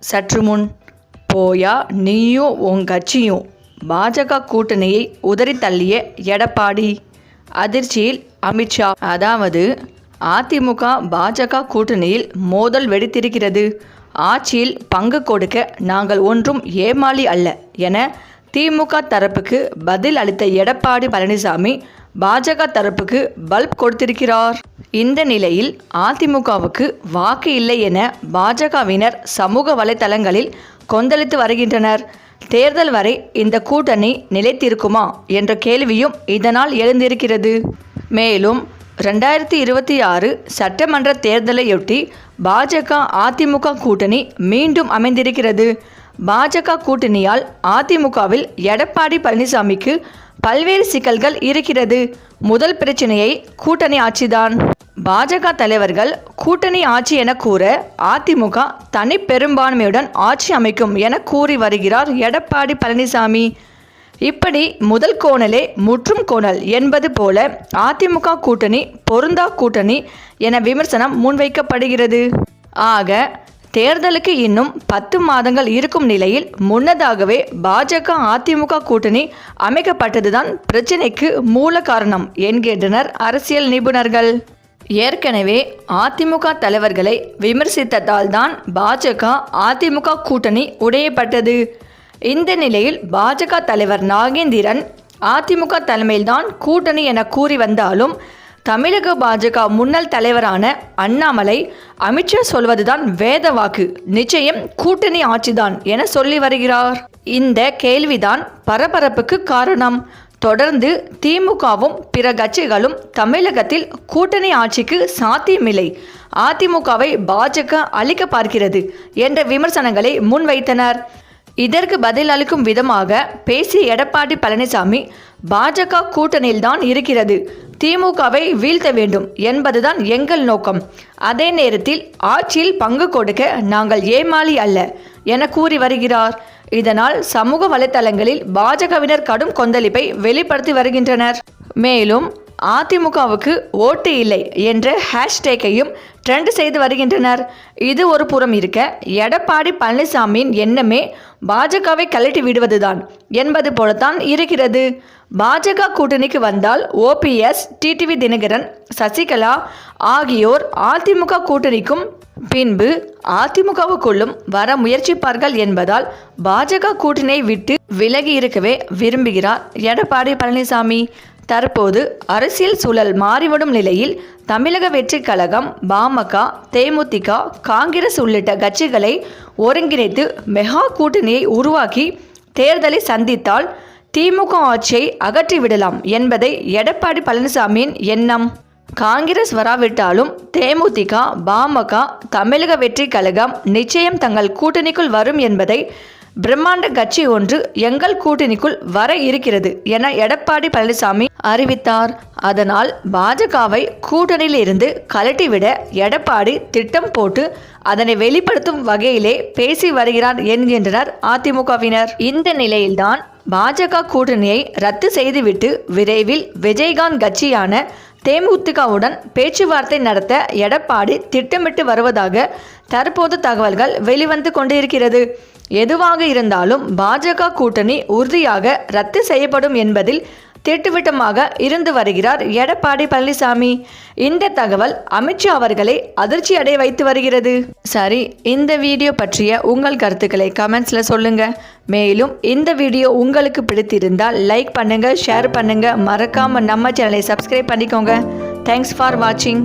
சற்று முன் போயா நீயும் உன் கட்சியும் பாஜக கூட்டணியை உதறி தள்ளிய எடப்பாடி. அதிர்ச்சியில் அமித்ஷா. அதாவது அதிமுக பாஜக கூட்டணியில் மோதல் வெடித்திருக்கிறது. ஆட்சியில் பங்கு கொடுக்க நாங்கள் ஒன்றும் ஏமாளி அல்ல என திமுக தரப்புக்கு பதில் அளித்த எடப்பாடி பழனிசாமி பாஜக தரப்புக்கு பல்ப் கொடுத்திருக்கிறார். இந்த நிலையில் அதிமுகவுக்கு வாக்கு இல்லை என பாஜகவினர் சமூக வலைதளங்களில் கொந்தளித்து வருகின்றனர். தேர்தல் வரை இந்த கூட்டணி நிலைத்திருக்குமா என்ற கேள்வியும் இதனால் எழுந்திருக்கிறது. மேலும் 2026 சட்டமன்ற தேர்தலையொட்டி பாஜக அதிமுக கூட்டணி மீண்டும் அமைந்திருக்கிறது. பாஜக கூட்டணியால் அதிமுகவில் எடப்பாடி பழனிசாமிக்கு பல்வேறு சிக்கல்கள் இருக்கிறது. முதல் பிரச்சனையை கூட்டணி ஆட்சிதான். பாஜக தலைவர்கள் கூட்டணி ஆட்சி என கூற அதிமுக தனி பெரும்பான்மையுடன் ஆட்சி அமைக்கும் என கூறி வருகிறார் எடப்பாடி பழனிசாமி. இப்படி முதல் கோணலே முற்றும் கோணல் என்பது போல அதிமுக கூட்டணி பொருந்தா கூட்டணி என விமர்சனம் முன்வைக்கப்படுகிறது. ஆக தேர்தலுக்கு இன்னும் 10 மாதங்கள் இருக்கும் நிலையில் முன்னதாகவே பாஜக அதிமுக கூட்டணி அமைக்கப்பட்டதுதான் பிரச்சினைக்கு மூல காரணம் என்கின்றனர் அரசியல் நிபுணர்கள். ஏற்கனவே அதிமுக தலைவர்களை விமர்சித்ததால் தான் பாஜக அதிமுக கூட்டணி உடையப்பட்டது. இந்த நிலையில் பாஜக தலைவர் நாகேந்திரன் அதிமுக தலைமையில்தான் கூட்டணி என கூறி வந்தாலும் தமிழக பாஜக முன்னாள் தலைவரான அண்ணாமலை அமித்ஷா சொல்வதுதான் வேத வாக்கு, நிச்சயம் கூட்டணி ஆட்சிதான் என சொல்லி வருகிறார். இந்த கேள்விதான் பரபரப்புக்கு காரணம். தொடர்ந்து திமுகவும் பிற கட்சிகளும் தமிழகத்தில் கூட்டணி ஆட்சிக்கு சாத்தியமில்லை, அதிமுகவை பாஜக அழிக்க பார்க்கிறது என்ற விமர்சனங்களை முன்வைத்தனர். இதற்கு பதில் அளிக்கும் விதமாக பேசிய எடப்பாடி பழனிசாமி பாஜக கூட்டணியில்தான் இருக்கிறது, திமுகவை வீழ்த்த வேண்டும் என்பதுதான் எங்கள் நோக்கம். அதே நேரத்தில் ஆட்சியில் பங்கு கொடுக்க நாங்கள் ஏமாளி அல்ல என கூறி வருகிறார். இதனால் சமூக வலைதளங்களில் பாஜகவினர் கடும் கொந்தளிப்பை வெளிப்படுத்தி வருகின்றனர். மேலும் அதிமுகவுக்கு ஓட்டு இல்லை என்ற ஹேஷ்டேக்கையும் ட்ரெண்ட் செய்து வருகின்றனர். இது ஒரு புறம் இருக்க, எடப்பாடி பழனிசாமியின் எண்ணமே பாஜகவை கழட்டி விடுவதுதான் என்பது போலத்தான் இருக்கிறது. பாஜக கூட்டணிக்கு வந்தால் OPS, டிடிவி தினகரன், சசிகலா ஆகியோர் அதிமுக கூட்டணிக்கும் பின்பு அதிமுகவுக்குள்ளும் வர முயற்சிப்பார்கள் என்பதால் பாஜக கூட்டணியை விட்டு விலகி இருக்கவே விரும்புகிறார் எடப்பாடி பழனிசாமி. தற்போது அரசியல் சூழல் மாறிவரும் நிலையில் தமிழக வெற்றிக் கழகம், பாமக, தேமுதிக, காங்கிரஸ் உள்ளிட்ட கட்சிகளை ஒருங்கிணைத்து மெகா கூட்டணியை உருவாக்கி தேர்தலை சந்தித்தால் திமுக ஆட்சியை அகற்றிவிடலாம் என்பதை எடப்பாடி பழனிசாமியின் எண்ணம். காங்கிரஸ் வராவிட்டாலும் தேமுதிக, பாமக, தமிழக வெற்றிக் கழகம் நிச்சயம் தங்கள் கூட்டணிக்குள் வரும் என்பதை பிரம்மாண்ட கட்சி ஒன்று எங்கள் கூட்டணிக்குள் வர இருக்கிறது என எடப்பாடி பழனிசாமி அறிவித்தார். அதனால் பாஜகவை கூட்டணியில் இருந்து கலட்டிவிட எடப்பாடி திட்டம் போட்டு அதனை வெளிப்படுத்தும் வகையிலே பேசி வருகிறார் என்கின்றனர் அதிமுகவினர். இந்த நிலையில்தான் பாஜக கூட்டணியை ரத்து செய்துவிட்டு விரைவில் விஜயகாந்த் கட்சியான தேமுதிகவுடன் பேச்சுவார்த்தை நடத்த எடப்பாடி திட்டமிட்டு வருவதாக தற்போது தகவல்கள் வெளிவந்து கொண்டிருக்கிறது. எதுவாக இருந்தாலும் பாஜக கூட்டணி உறுதியாக ரத்து செய்யப்படும் என்பதில் திட்டவட்டமாக இருந்து வருகிறார் எடப்பாடி பழனிசாமி. இந்த தகவல் அமித்ஷா அவர்களை அதிர்ச்சி அடைய வைத்து வருகிறது. சரி, இந்த வீடியோ பற்றிய உங்கள் கருத்துக்களை கமெண்ட்ஸில் சொல்லுங்க. மேலும் இந்த வீடியோ உங்களுக்கு பிடித்திருந்தால் லைக் பண்ணுங்க, ஷேர் பண்ணுங்க, மறக்காம நம்ம சேனலை சப்ஸ்கிரைப் பண்ணிக்கோங்க. தேங்க்ஸ் ஃபார் வாட்சிங்.